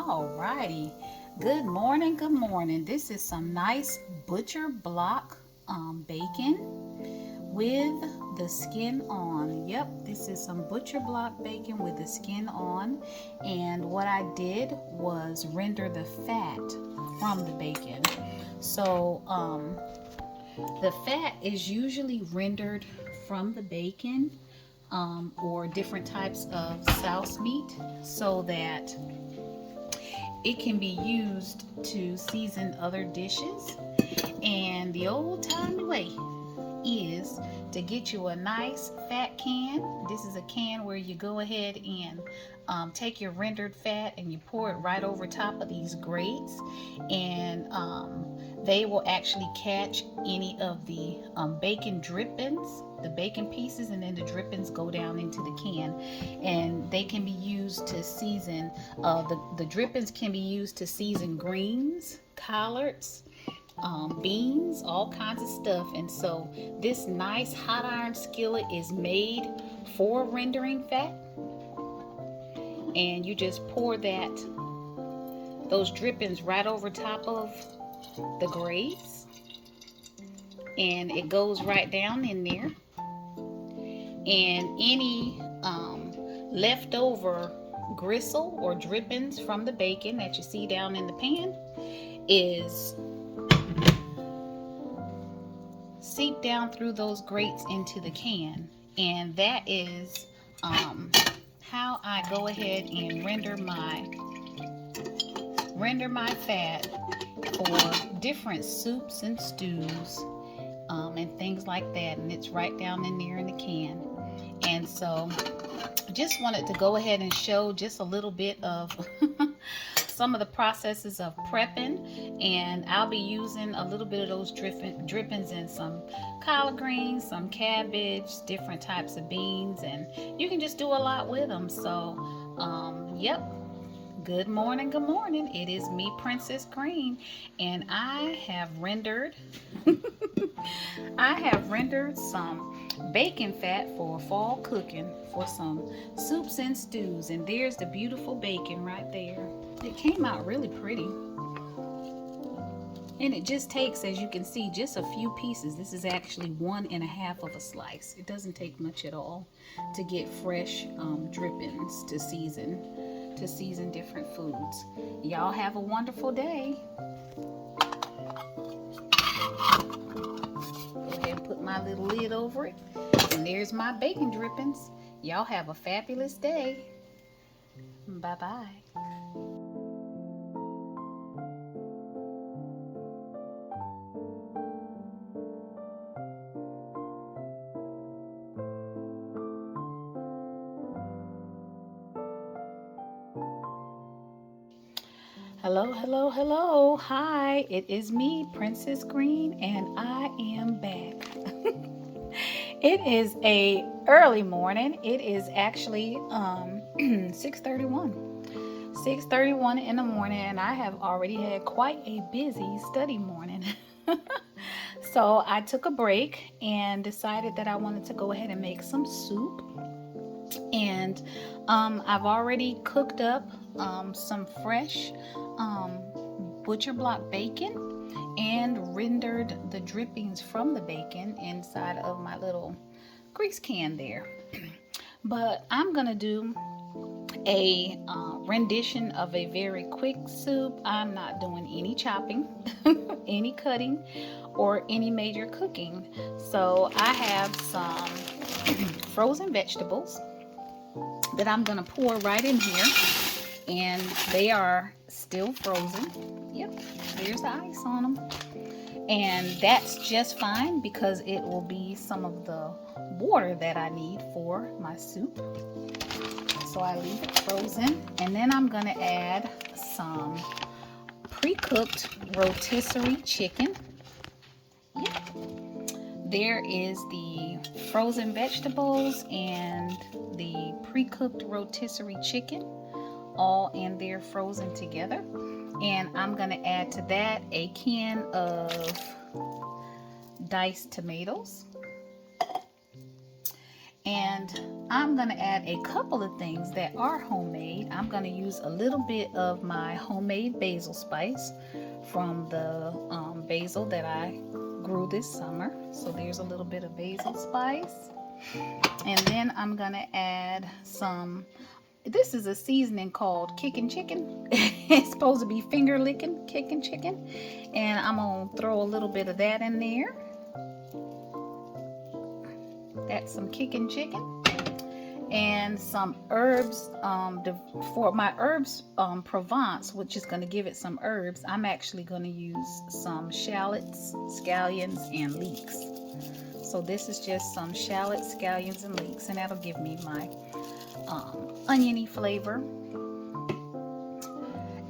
Alrighty. Good morning. Good morning. This is some nice butcher block bacon with the skin on. Yep, this is some butcher block bacon with the skin on. And what I did was render the fat from the bacon. So the fat is usually rendered from the bacon or different types of souse meat so that it can be used to season other dishes. And the old-timey way is to get you a nice fat can. This is a can where you go ahead and take your rendered fat and you pour it right over top of these grates, and they will actually catch any of the bacon drippings, the bacon pieces, and then the drippings go down into the can, and they can be used to season the drippings can be used to season greens, collards, beans, all kinds of stuff. And so this nice hot iron skillet is made for rendering fat, and you just pour those drippings right over top of the grates, and it goes right down in there. And any leftover gristle or drippings from the bacon that you see down in the pan is seep down through those grates into the can. And that is how I go ahead and render my fat for different soups and stews and things like that. And it's right down in there in the can. And so just wanted to go ahead and show just a little bit of some of the processes of prepping, and I'll be using a little bit of those drippings in some collard greens, some cabbage, different types of beans, and you can just do a lot with them. So yep, good morning, good morning. It is me, Princess Green, and I have rendered some bacon fat for fall cooking for some soups and stews. And there's the beautiful bacon right there. It came out really pretty, and it just takes, as you can see, just a few pieces. This is actually 1.5 of a slice. It doesn't take much at all to get fresh drippings to season different foods. Y'all have a wonderful day. Go ahead and put my little lid over it, and there's my bacon drippings. Y'all have a fabulous day. Bye-bye. Hello, hello, hello. Hi, it is me, Princess Green, and I am back. It is a early morning. It is actually 6:31. 6:31 in the morning, and I have already had quite a busy study morning. So I took a break and decided that I wanted to go ahead and make some soup. And I've already cooked up some fresh butcher block bacon and rendered the drippings from the bacon inside of my little grease can there. But I'm gonna do a rendition of a very quick soup. I'm not doing any chopping, any cutting, or any major cooking. So I have some frozen vegetables that I'm gonna pour right in here, and they are still frozen. Yep, there's the ice on them, and that's just fine because it will be some of the water that I need for my soup. So I leave it frozen, and then I'm gonna add some pre-cooked rotisserie chicken. Yep, there is the frozen vegetables and the pre-cooked rotisserie chicken all in there frozen together. And I'm gonna add to that a can of diced tomatoes and I'm going to add a couple of things that are homemade. I'm going to use a little bit of my homemade basil spice from the basil that I grew this summer. So there's a little bit of basil spice. And then I'm going to add some, this is a seasoning called kickin' chicken. It's supposed to be finger licking kickin' chicken. And I'm going to throw a little bit of that in there. That's some kickin' chicken. And some herbs, for my herbs Provence, which is going to give it some herbs, I'm actually going to use some shallots, scallions, and leeks. So this is just some shallots, scallions, and leeks, and that'll give me my oniony flavor.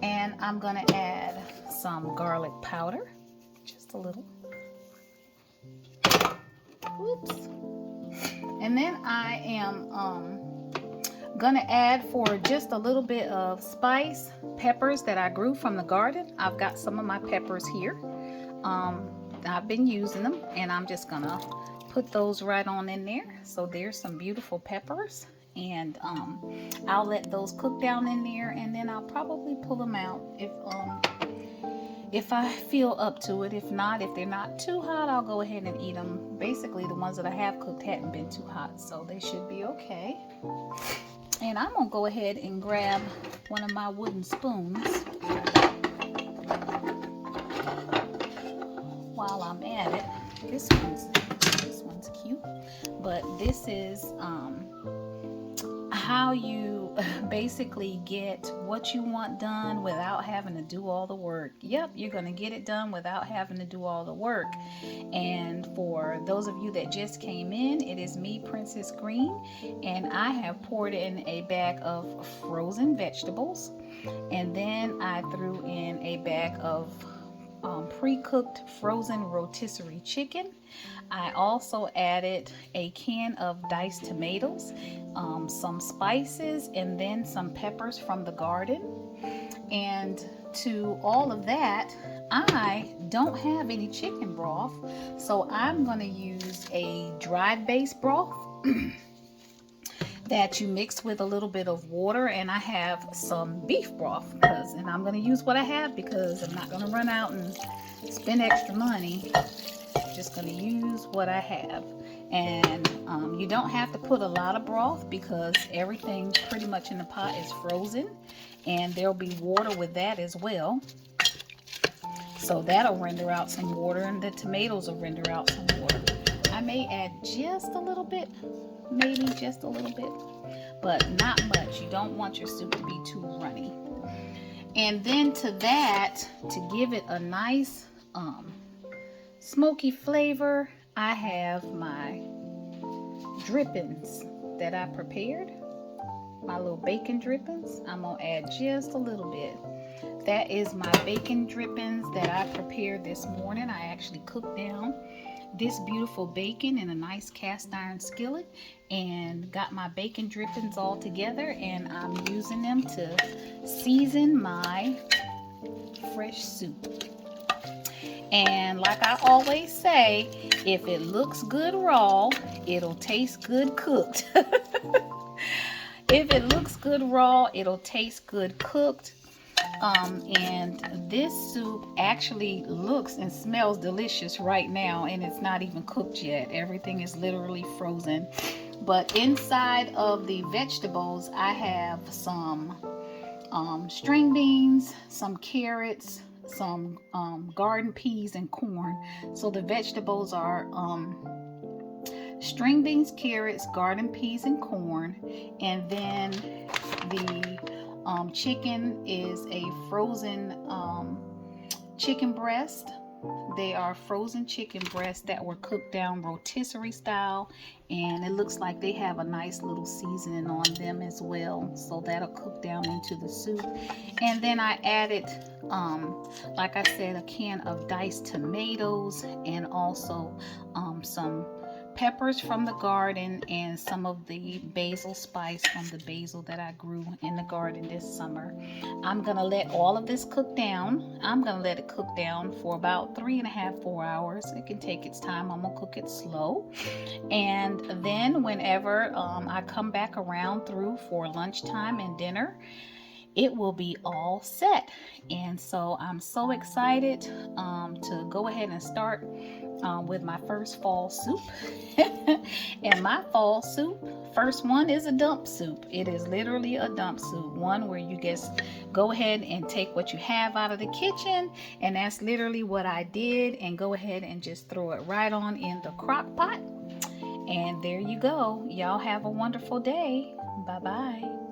And I'm going to add some garlic powder, just a little. Whoops. And then I am gonna add, for just a little bit of spice, peppers that I grew from the garden. I've got some of my peppers here. I've been using them, and I'm just gonna put those right on in there. So there's some beautiful peppers, and I'll let those cook down in there, and then I'll probably pull them out if I feel up to it. If not, if they're not too hot, I'll go ahead and eat them. Basically, the ones that I have cooked hadn't been too hot, so they should be okay. And I'm gonna go ahead and grab one of my wooden spoons while I'm at it. This one's cute, but this is how you basically get what you want done without having to do all the work. Yep, you're going to get it done without having to do all the work. And for those of you that just came in, it is me, Princess Green, and I have poured in a bag of frozen vegetables, and then I threw in a bag of pre-cooked frozen rotisserie chicken. I also added a can of diced tomatoes, some spices, and then some peppers from the garden. And to all of that, I don't have any chicken broth, so I'm going to use a dried base broth that you mix with a little bit of water, and I have some beef broth, and I'm going to use what I have because I'm not going to run out and spend extra money. Just going to use what I have. And you don't have to put a lot of broth because everything pretty much in the pot is frozen, and there'll be water with that as well. So that'll render out some water, and the tomatoes will render out some water. I may add just a little bit, maybe just a little bit, but not much. You don't want your soup to be too runny. And then to that, to give it a nice smoky flavor, I have my drippings that I prepared, my little bacon drippings. I'm gonna add just a little bit. That is my bacon drippings that I prepared this morning. I actually cooked down this beautiful bacon in a nice cast iron skillet and got my bacon drippings all together, and I'm using them to season my fresh soup. And like I always say, if it looks good raw, it'll taste good cooked. If it looks good raw, it'll taste good cooked. And this soup actually looks and smells delicious right now, and it's not even cooked yet. Everything is literally frozen. But inside of the vegetables, I have some string beans, some carrots, some garden peas, and corn. So the vegetables are string beans, carrots, garden peas, and corn. And then the chicken is a frozen chicken breast. They are frozen chicken breasts that were cooked down rotisserie style, and it looks like they have a nice little seasoning on them as well, so that'll cook down into the soup. And then I added like I said, a can of diced tomatoes, and also some peppers from the garden and some of the basil spice from the basil that I grew in the garden this summer. I'm gonna let all of this cook down. I'm gonna let it cook down for about 3.5, 4 hours. It can take its time. I'm gonna cook it slow. And then whenever I come back around through for lunchtime and dinner, it will be all set. And so I'm so excited to go ahead and start with my first fall soup. And my fall soup, first one is a dump soup. It is literally a dump soup, one where you just go ahead and take what you have out of the kitchen, and that's literally what I did, and go ahead and just throw it right on in the crock pot. And there you go. Y'all have a wonderful day. Bye bye.